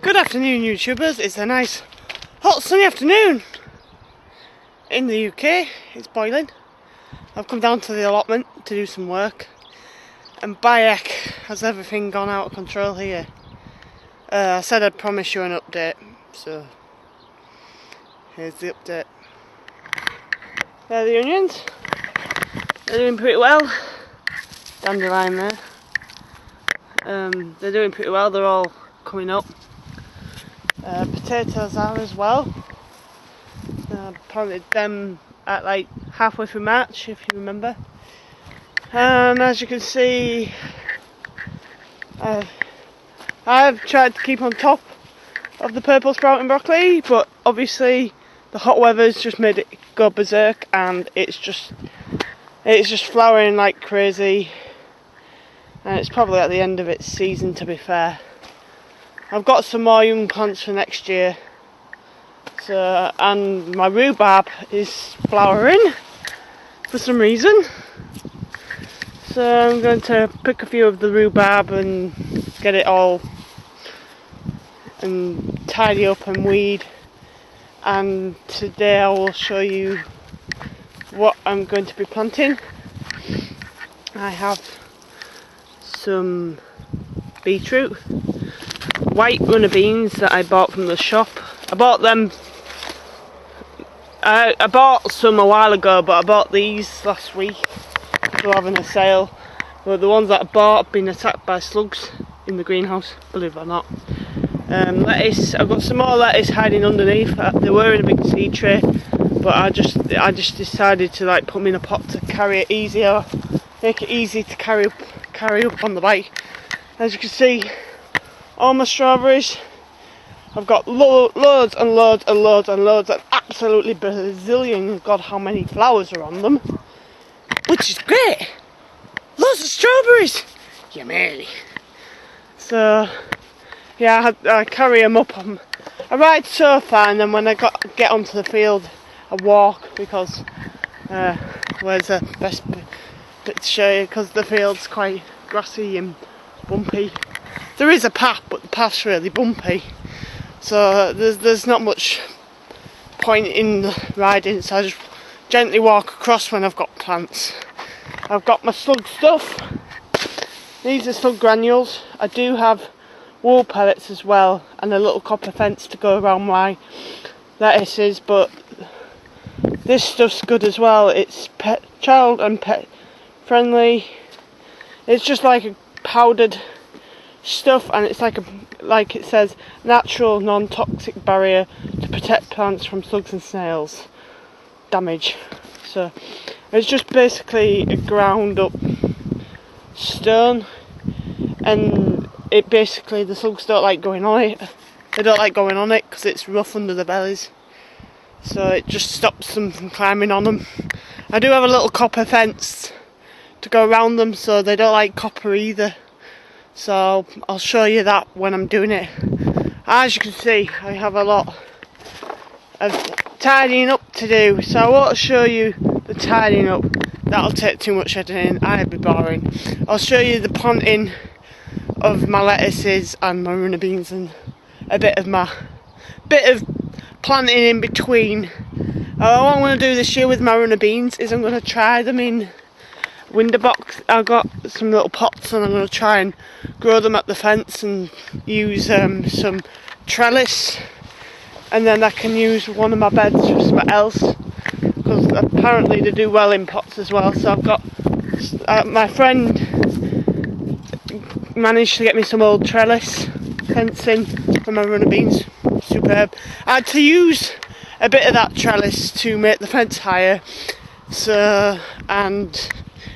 Good afternoon, YouTubers. It's a nice hot sunny afternoon in the UK. It's boiling. I've come down to the allotment to do some work, and by heck has everything gone out of control here. I said I'd promise you an update, so here's the update. There are the onions. They're doing pretty well. Dandelion there. They're doing pretty well. They're all coming up. Potatoes are as well. Planted them at like halfway through March, if you remember. And as you can see, I've tried to keep on top of the purple sprouting broccoli, but obviously the hot weather's just made it go berserk, and it's just flowering like crazy. And it's probably at the end of its season, to be fair. I've got some more young plants for next year. So, and my rhubarb is flowering for some reason. So I'm going to pick a few of the rhubarb and get it all and tidy up and weed. And today I will show you what I'm going to be planting. I have some beetroot, white runner beans that I bought from the shop. I bought them. I bought some a while ago, but I bought these last week. They were having a sale. But the ones that I bought have been attacked by slugs in the greenhouse, believe it or not. Lettuce. I've got some more lettuce hiding underneath. They were in a big seed tray, but I just decided to like put them in a pot to carry it easier, make it easy to carry up on the bike. As you can see, all my strawberries, I've got loads and loads and loads and loads, and absolutely bazillion, God, how many flowers are on them, which is great. Loads of strawberries, yummy. So yeah, I carry them up on. I ride so far, and then when I get onto the field, I walk, because where's the best bit to show you, because the field's quite grassy and bumpy. There is a path, but the path's really bumpy, so there's not much point in riding, so I just gently walk across when I've got plants. I've got my slug stuff. These are slug granules. I do have wool pellets as well, and a little copper fence to go around my lettuces, but this stuff's good as well. It's child and pet friendly. It's just like a powdered stuff, and it's like it says, natural non-toxic barrier to protect plants from slugs and snails damage. So it's just basically a ground up stone, and it basically, the slugs don't like going on it. They don't like going on it because it's rough under the bellies, so it just stops them from climbing on them. I do have a little copper fence to go around them, so they don't like copper either. So I'll show you that when I'm doing it. As you can see, I have a lot of tidying up to do, so I won't show you the tidying up. That'll take too much editing, I'd be boring. I'll show you the planting of my lettuces and my runner beans, and a bit of planting in between. What I'm going to do this year with my runner beans is I'm going to try them in window box. I've got some little pots, and I'm going to try and grow them at the fence and use some trellis, and then I can use one of my beds for something else, because apparently they do well in pots as well. So I've got my friend managed to get me some old trellis fencing for my runner beans. Superb. I had to use a bit of that trellis to make the fence higher. So, and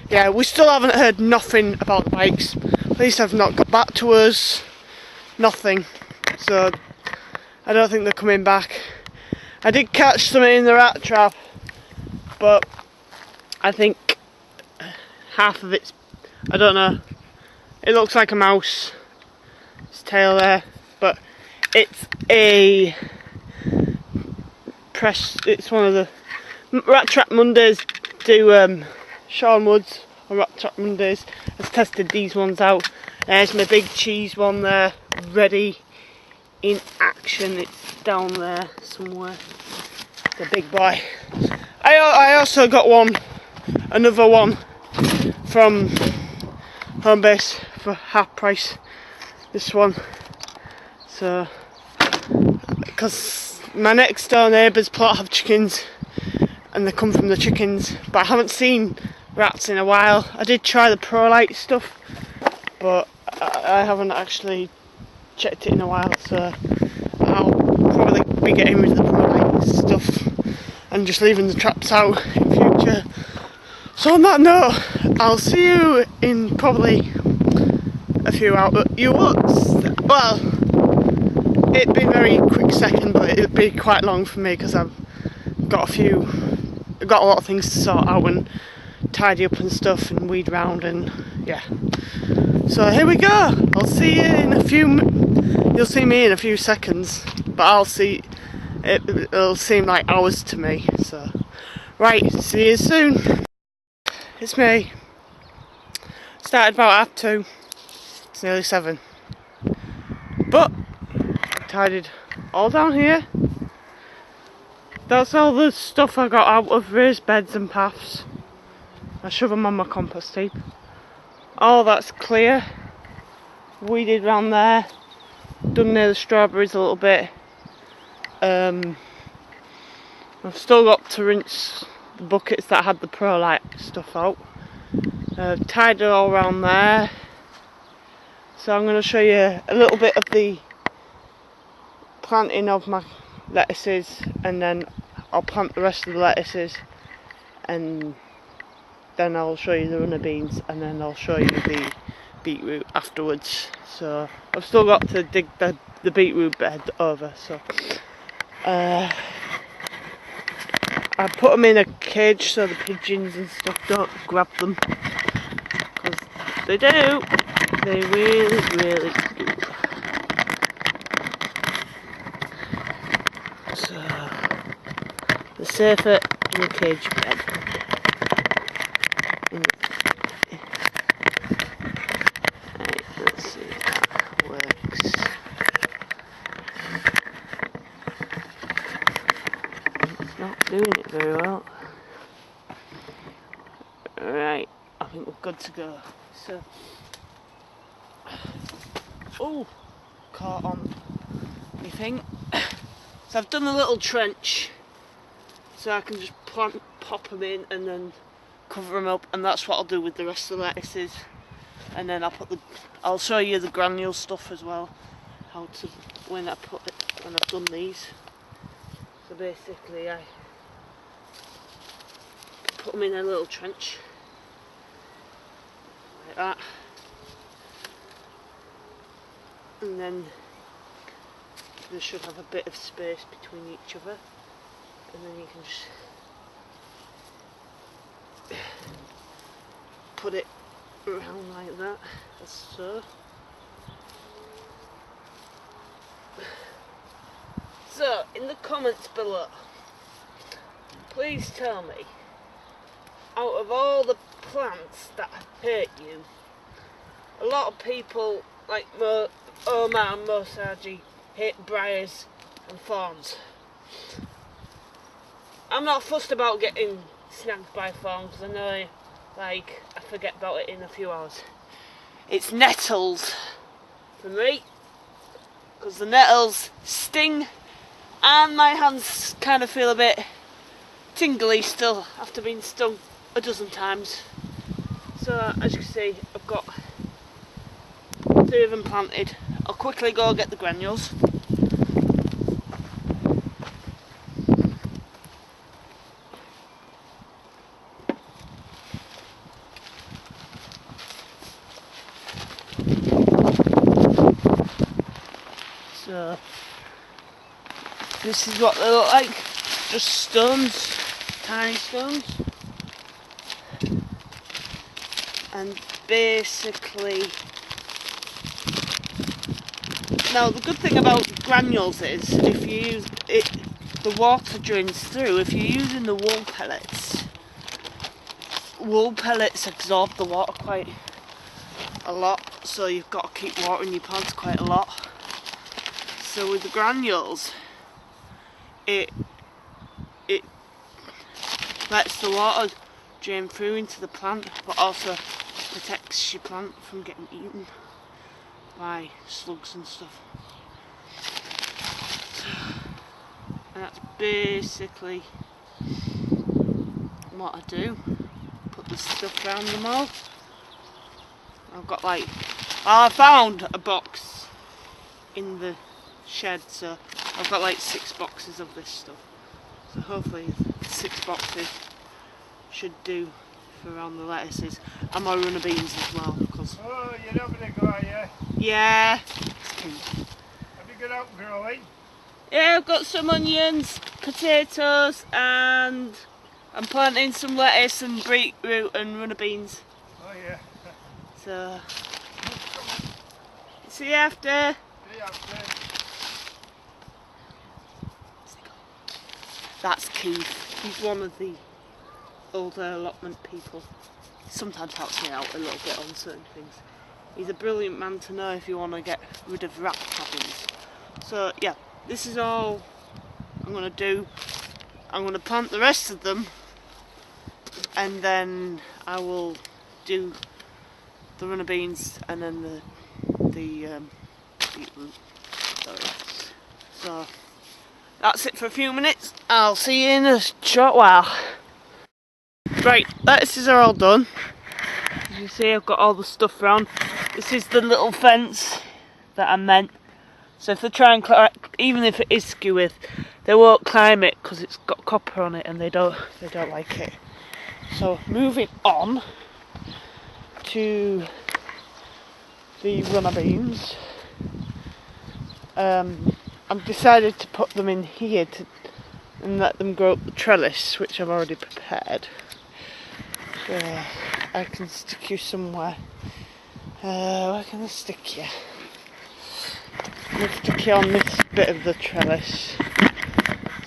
yeah, we still haven't heard nothing about the bikes. Police have not got back to us. Nothing. So I don't think they're coming back. I did catch some in the rat trap, but I think half of it's, I don't know. It looks like a mouse. Its tail there, but it's a press. It's one of the Rat Trap Mondays. Do Sean Woods on Rat Trap Mondays has tested these ones out. There's my big cheese one there, ready in action. It's down there somewhere. The big boy. I also got another one from Home Base for half price. This one. So, because my next door neighbour's plot have chickens, and they come from the chickens, but I haven't seen rats in a while. I did try the ProLite stuff, but I haven't actually checked it in a while, so I'll probably be getting rid of the ProLite stuff and just leaving the traps out in future. So on that note, I'll see you in probably a few hours. Well, it'd be a very quick second, but it'd be quite long for me because I've got a lot of things to sort out and tidy up and stuff and weed round, and yeah. So here we go. I'll see you in a few. You'll see me in a few seconds, but it'll seem like hours to me. So right, see you soon. It's me. Started about 2:30. It's nearly 7. But I tidied all down here. That's all the stuff I got out of raised beds and paths. I shove them on my compost heap. All that's clear. Weeded round there. Done near the strawberries a little bit. I've still got to rinse the buckets that had the ProLite stuff out. Tied it all around there. So I'm going to show you a little bit of the planting of my lettuces, and then I'll plant the rest of the lettuces, and then I'll show you the runner beans, and then I'll show you the beetroot afterwards. So I've still got to dig the beetroot bed over, so I put them in a cage so the pigeons and stuff don't grab them, because they do. They really do. So they're safer in a cage bed. Right, let's see if that works. It's not doing it very well. Right, I think we're good to go. So, oh, caught on me thing. So I've done a little trench, so I can just pop them in and then cover them up, and that's what I'll do with the rest of the lettuces. And then I'll show you the granule stuff as well, when I've done these. So basically, I put them in a little trench like that, and then they should have a bit of space between each other, and then you can just put it around like that, as so. So, in the comments below, please tell me, out of all the plants that hurt you, a lot of people like Omar and Mosaji hate briars and thorns. I'm not fussed about getting snagged by thorns, because I know, like, I forget about it in a few hours. It's nettles for me, because the nettles sting, and my hands kind of feel a bit tingly still after being stung a dozen times. So as you can see, I've got 3 of them planted. I'll quickly go get the granules. So this is what they look like, just stones, tiny stones. And basically, now the good thing about granules is if you use it, the water drains through. If you're using the wool pellets absorb the water quite a lot, so you've got to keep watering your plants quite a lot. So with the granules, it lets the water drain through into the plant, but also protects your plant from getting eaten by slugs and stuff. And that's basically what I do. Put the stuff around them all. I've got like, I found a box in the shed, so I've got like 6 boxes of this stuff. So hopefully 6 boxes should do for around the lettuces and my runner beans as well. Cause oh, you're not going to go, are you? Yeah. Have you got out growing? Yeah, I've got some onions, potatoes, and I'm planting some lettuce and beetroot and runner beans. Oh yeah. So, see you after. See you after. That's Keith. He's one of the older allotment people. He sometimes helps me out a little bit on certain things. He's a brilliant man to know if you want to get rid of rat cabins. So yeah, this is all I'm going to do. I'm going to plant the rest of them, and then I will do the runner beans and then the beetroot. Sorry. So that's it for a few minutes. I'll see you in a short while. Right, lettuces are all done. As you see, I've got all the stuff around. This is the little fence that I meant. So if they try and climb, even if it is skew-width, they won't climb it because it's got copper on it and they don't like it. So moving on to the runner beans. I've decided to put them in here and let them grow up the trellis, which I've already prepared. So I can stick you somewhere. Where can I stick you? I'm going to stick you on this bit of the trellis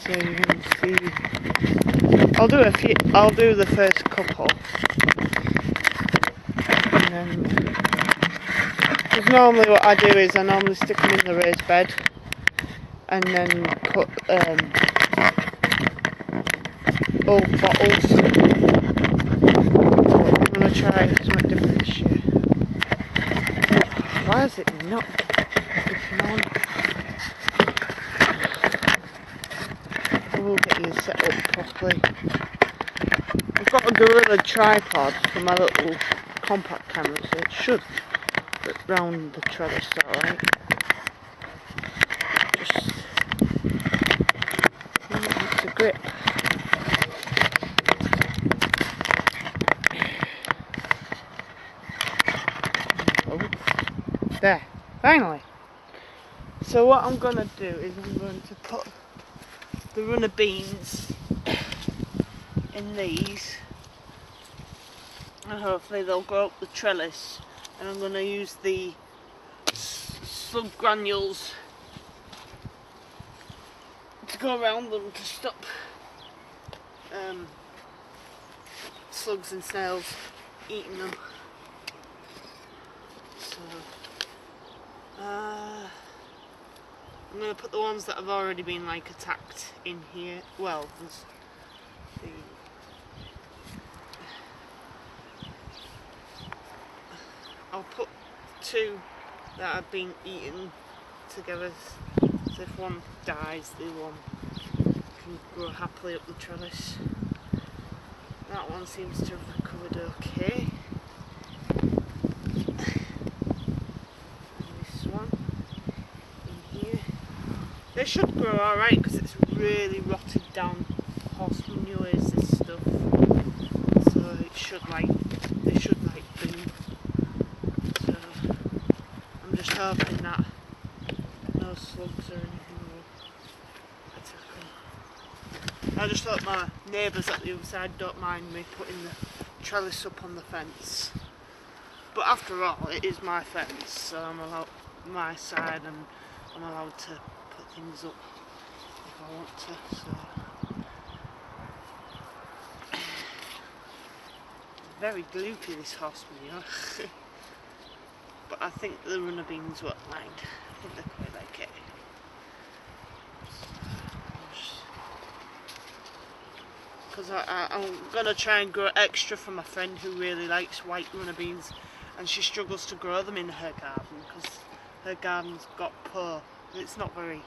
so you can see. I'll do the first couple, and then, because normally what I do is I normally stick them in the raised bed and then put old bottles. I'm going to try something different this year. Why is it not sticking on? We'll get you set up properly. I've got a Gorilla tripod for my little compact camera, so it should fit round the trellis alright. Just it's a grip. Oh, there, finally. So what I'm going to do is I'm going to put the runner beans in these, and hopefully they'll grow up the trellis, and I'm going to use the slug granules to go around them to stop slugs and snails eating them. So I'm going to put the ones that have already been like attacked in here. Well, there's the I'll put 2 that have been eaten together, so if one dies, the one can grow happily up the trellis. That one seems to have recovered okay. And this one in here. They should grow alright because it's really rotted down horse manure is this stuff. So it should they should boom. So I'm just hoping that no slugs or anything will attack them. I just hope my neighbours at the other side don't mind me putting the trellis up on the fence. But after all, it is my fence, so I'm allowed my side, and I'm allowed to put things up if I want to. So very gloopy, this horse manure. But I think the runner beans won't mind. I think they quite like it. because I'm going to try and grow extra for my friend who really likes white runner beans, and she struggles to grow them in her garden because her garden's got poor. It's not very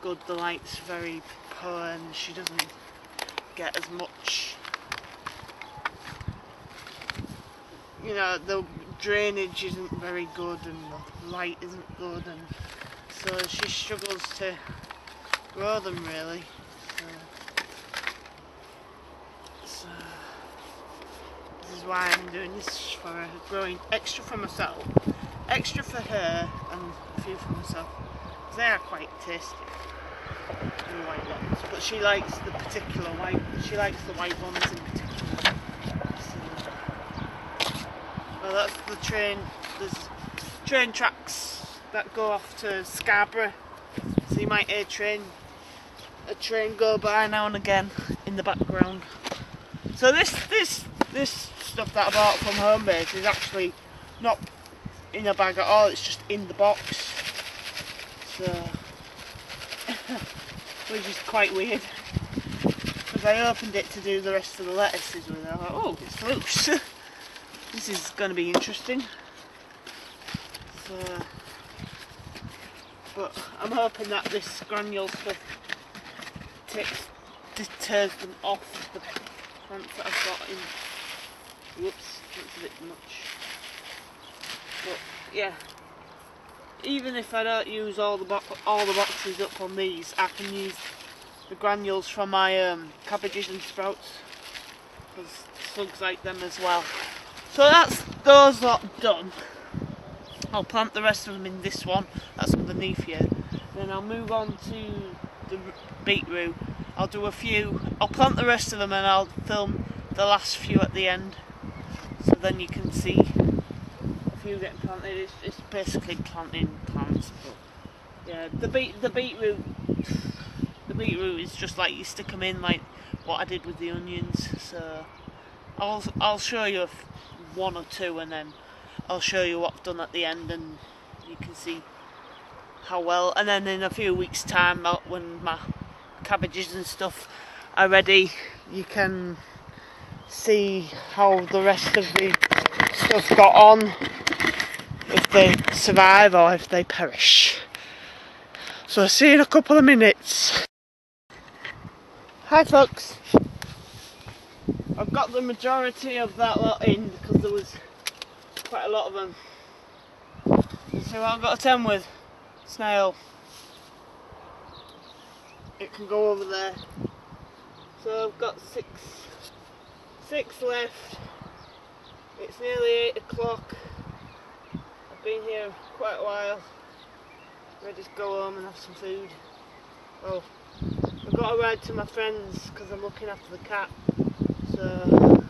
good, the light's very poor and she doesn't get as much, you know, the drainage isn't very good and the light isn't good, and so she struggles to grow them really. So this is why I'm doing this for her, growing extra for myself, extra for her and a few for myself. They are quite tasty, the white ones, but she likes the particular white, she likes the white ones in particular. So, well, that's the train, there's train tracks that go off to Scarborough, so you might hear a train go by now and again in the background. So this stuff that I bought from Home Base is actually not in a bag at all, it's just in the box. So, which is quite weird, because I opened it to do the rest of the lettuces with it. I thought, oh, it's loose. This is going to be interesting. So, but I'm hoping that this granule stuff deters them off the plants that I've got in. Whoops, that's a bit much. But yeah. Even if I don't use all the boxes up on these, I can use the granules from my cabbages and sprouts, because slugs like them as well. So that's those lot done. I'll plant the rest of them in this one that's underneath here. Then I'll move on to the beetroot. I'll do a few. I'll plant the rest of them and I'll film the last few at the end, so then you can see few getting planted. It's basically planting plants, but yeah, the beetroot is just like you stick them in like what I did with the onions. So I'll show you one or two, and then I'll show you what I've done at the end, and you can see how well. And then in a few weeks' time, when my cabbages and stuff are ready, you can see how the rest of the stuff got on, if they survive or if they perish. So I'll see you in a couple of minutes. Hi folks. I've got the majority of that lot in because there was quite a lot of them. So what I've got to tend with, snail. It can go over there. So I've got six left. It's nearly 8 o'clock. I've been here quite a while. Ready to go home and have some food. Well, I've got to ride to my friend's because I'm looking after the cat. So,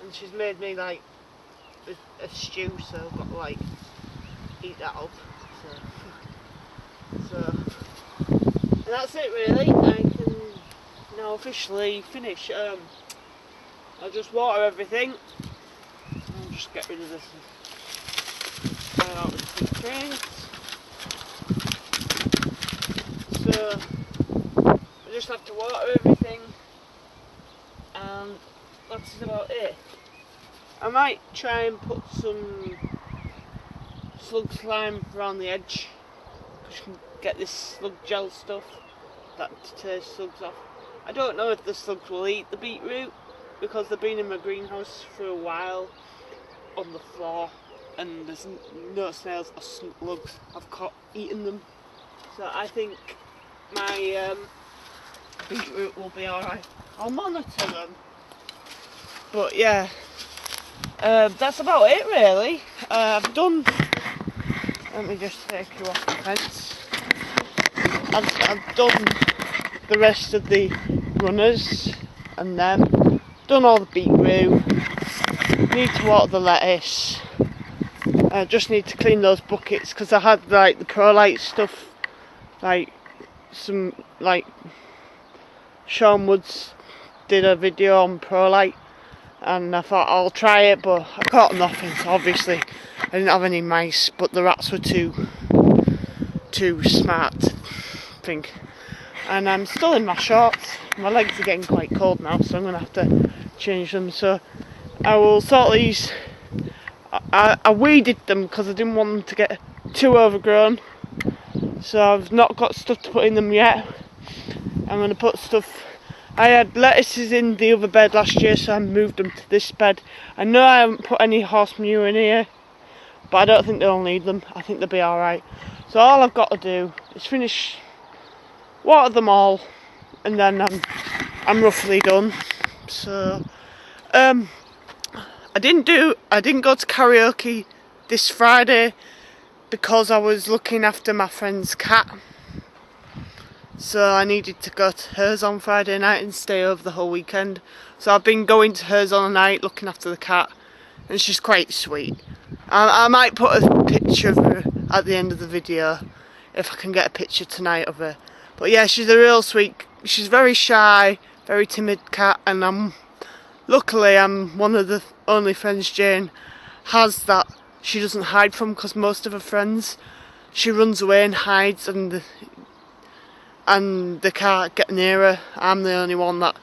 and she's made me like a stew, so I've got to like eat that up. So and that's it really. I can now officially finish. I'll just water everything. I'll just get rid of this. Out with the trains. So I just have to water everything, and that's about it. I might try and put some slug slime around the edge, because you can get this slug gel stuff that deters slugs off. I don't know if the slugs will eat the beetroot, because they've been in my greenhouse for a while on the floor, and there's no snails or slugs I've caught eating them. So I think my beetroot will be alright. I'll monitor them. But yeah, that's about it really. I've done, let me just take you off the fence. I've done the rest of the runners and them. Done all the beetroot. Need to water the lettuce. I just need to clean those buckets because I had like the perlite stuff, like some like Sean Woods did a video on perlite, and I thought I'll try it, but I caught nothing. So obviously I didn't have any mice, but the rats were too smart to think and I'm still in my shorts. My legs are getting quite cold now, so I'm going to have to change them. So I will sort these. I weeded them because I didn't want them to get too overgrown, so I've not got stuff to put in them yet. I'm going to put stuff. I had lettuces in the other bed last year, so I moved them to this bed. I know I haven't put any horse manure in here, but I don't think they'll need them. I think they'll be alright. So all I've got to do is finish, water them all, and then I'm roughly done. So I didn't go to karaoke this Friday because I was looking after my friend's cat. So I needed to go to hers on Friday night and stay over the whole weekend. So I've been going to hers on a night looking after the cat, and she's quite sweet. I might put a picture of her at the end of the video if I can get a picture tonight of her. But yeah, she's a real sweet. She's very shy, very timid cat, and luckily I'm one of the only friends Jane has that she doesn't hide from, because most of her friends, she runs away and hides, and they can't get near her. I'm the only one that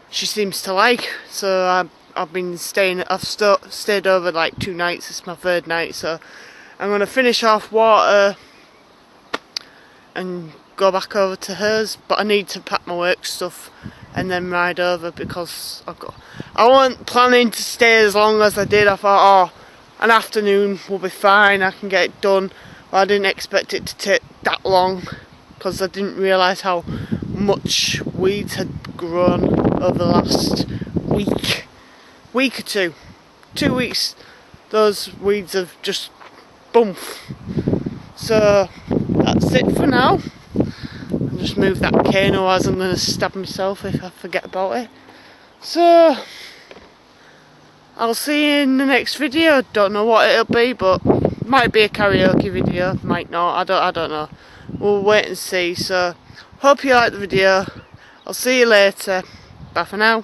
she seems to like. So I've been staying. I've stayed over like 2 nights. It's my 3rd night, so I'm gonna finish off water and go back over to hers. But I need to pack my work stuff and then ride over, because I wasn't planning to stay as long as I did. I thought, oh, an afternoon will be fine. I can get it done. But I didn't expect it to take that long, because I didn't realise how much weeds had grown over the last week or two. 2 weeks, those weeds have just boom. So that's it for now. I'll just move that cane, otherwise I'm going to stab myself if I forget about it. So I'll see you in the next video. Don't know what it'll be, but might be a karaoke video, might not. I don't know. We'll wait and see. So hope you liked the video. I'll see you later. Bye for now.